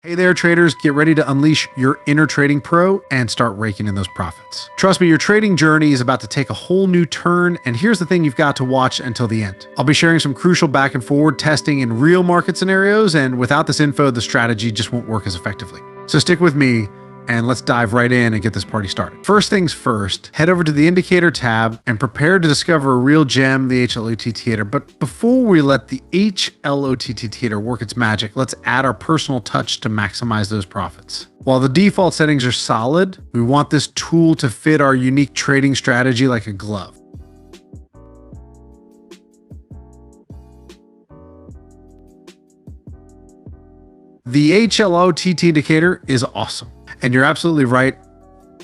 Hey there traders, get ready to unleash your inner trading pro and start raking in those profits. Trust me, your trading journey is about to take a whole new turn, and here's the thing you've got to watch until the end. I'll be sharing some crucial back and forward testing in real market scenarios, and without this info, the strategy just won't work as effectively. So stick with me and let's dive right in and get this party started. First things first, head over to the indicator tab and prepare to discover a real gem, the HLOT indicator. But before we let the HLOT indicator work its magic, let's add our personal touch to maximize those profits. While the default settings are solid, we want this tool to fit our unique trading strategy like a glove. The HLOT indicator is awesome. And you're absolutely right,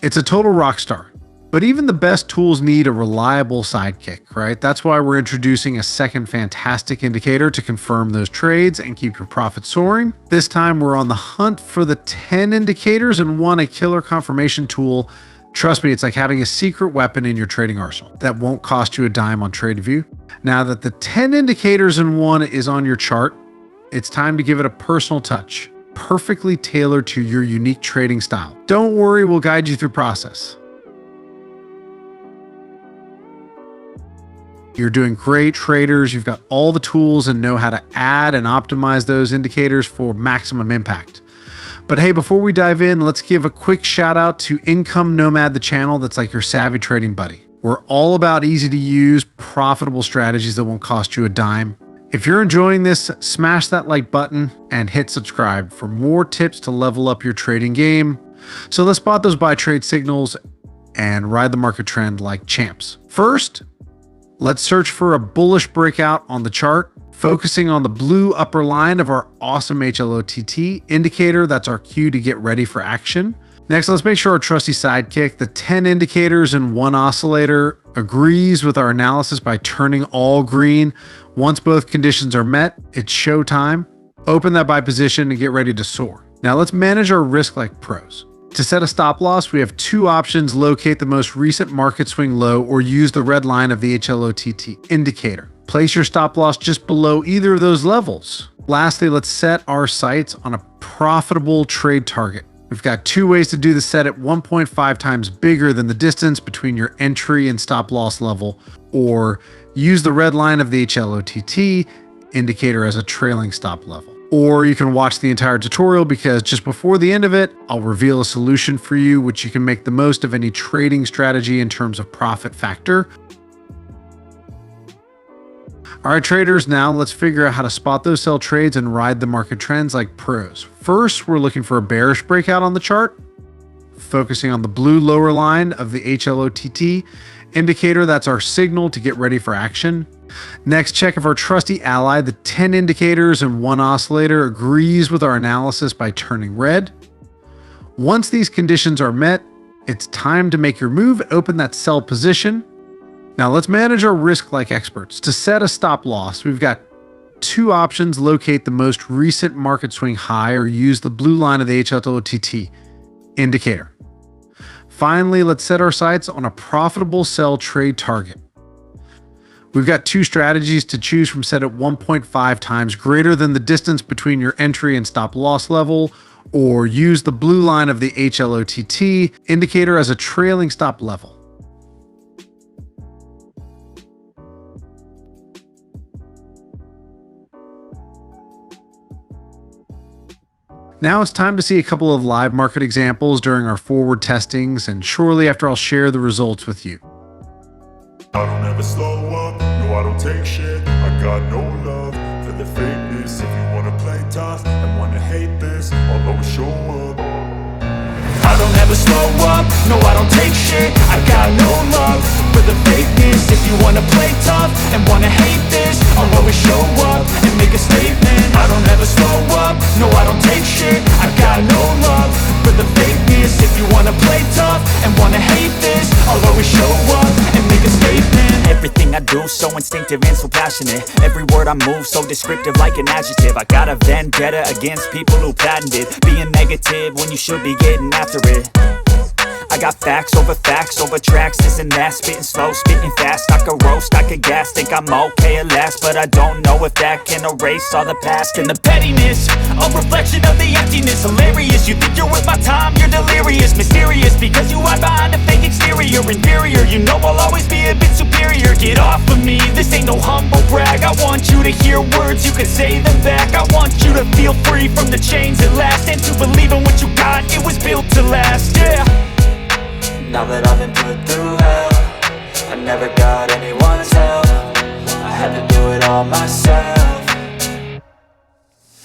it's a total rock star. But even the best tools need a reliable sidekick, right? That's why we're introducing a second fantastic indicator to confirm those trades and keep your profits soaring. This time we're on the hunt for the 10 indicators and want a killer confirmation tool. Trust me, it's like having a secret weapon in your trading arsenal that won't cost you a dime on TradingView. Now that the 10 indicators in one is on your chart, it's time to give it a personal touch, perfectly tailored to your unique trading style. Don't worry, we'll guide you through process. You're doing great, traders. You've got all the tools and know how to add and optimize those indicators for maximum impact. But hey, before we dive in, let's give a quick shout out to Income Nomad, the channel that's like your savvy trading buddy. We're all about easy to use, profitable strategies that won't cost you a dime. If you're enjoying this, smash that like button and hit subscribe for more tips to level up your trading game. So let's spot those buy trade signals and ride the market trend like champs. First, let's search for a bullish breakout on the chart, focusing on the blue upper line of our awesome HLOT indicator. That's our cue to get ready for action. Next, let's make sure our trusty sidekick, the 10 indicators in one oscillator, agrees with our analysis by turning all green. Once both conditions are met, it's showtime. Open that buy position and get ready to soar. Now let's manage our risk like pros. To set a stop loss, we have two options: locate the most recent market swing low or use the red line of the HLOT indicator. Place your stop loss just below either of those levels. Lastly, let's set our sights on a profitable trade target. We've got two ways to do the set at 1.5 times bigger than the distance between your entry and stop loss level, or use the red line of the HLOT indicator as a trailing stop level. Or you can watch the entire tutorial, because just before the end of it, I'll reveal a solution for you which you can make the most of any trading strategy in terms of profit factor. All right, traders, now let's figure out how to spot those sell trades and ride the market trends like pros. First, we're looking for a bearish breakout on the chart, focusing on the blue lower line of the HLOT indicator. That's our signal to get ready for action. Next, check if our trusty ally, the 10 indicators in one oscillator, agrees with our analysis by turning red. Once these conditions are met, it's time to make your move, open that sell position. Now let's manage our risk like experts. To set a stop loss, we've got two options: locate the most recent market swing high or use the blue line of the HLOT indicator. Finally, let's set our sights on a profitable sell trade target. We've got two strategies to choose from, set at 1.5 times greater than the distance between your entry and stop loss level, or use the blue line of the HLOT indicator as a trailing stop level. Now it's time to see a couple of live market examples during our forward testings, and shortly after I'll share the results with you. I don't ever slow up, no I don't take shit. I got no love for the fakeness. If you wanna play tough and wanna hate this, I'll always show up. I don't ever slow up, no I don't take shit. I got no love for the fakeness. If you wanna play tough and wanna hate this, I'll always show up and make a statement. I don't ever slow up, no I don't take shit. I got no love for the fakeness. If you wanna play tough and wanna hate this, I'll always show up and make a statement. Everything I do so instinctive and so passionate. Every word I move so descriptive like an adjective. I got a vendetta against people who patented being negative when you should be getting after it. I got facts over tracks, isn't that spitting slow, spitting fast, I could roast, I could gas, think I'm okay at last, but I don't know if that can erase all the past and the pettiness, a reflection of the emptiness, hilarious, you think you're worth my time, you're delirious, mysterious, because you hide behind a fake exterior, inferior, you know I'll always be a bit superior, get off of me, this ain't no humble brag, I want you to hear words, you can say them back, I want you to feel free from the chains at last, and to believe in what you got, it was built to last, yeah. Now that I've been put through hell, I never got anyone's help, I had to do it all myself.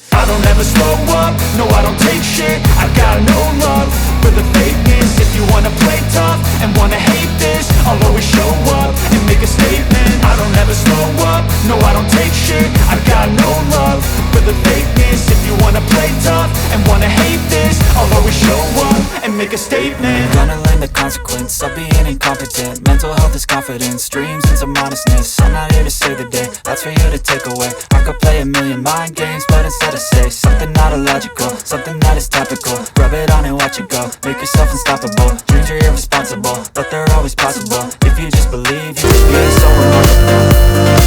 I don't ever slow up, no I don't take shit, I got no love for the fakeness. If you wanna play tough and wanna hate this, I'll always show up and make a statement. I don't ever slow up, no I don't take shit, I got no love for the fakeness. If you wanna play tough and wanna hate this, I'll always show up and make a statement. Gonna learn the consequence of being incompetent. Mental health is confidence, dreams and some honestness. I'm not here to save the day, that's for you to take away. I could play a million mind games, but instead I say something not illogical, something that is topical. Rub it on and watch it go, make yourself unstoppable. Dreams are irresponsible, but they're always possible. If you just believe, you can be so remarkable.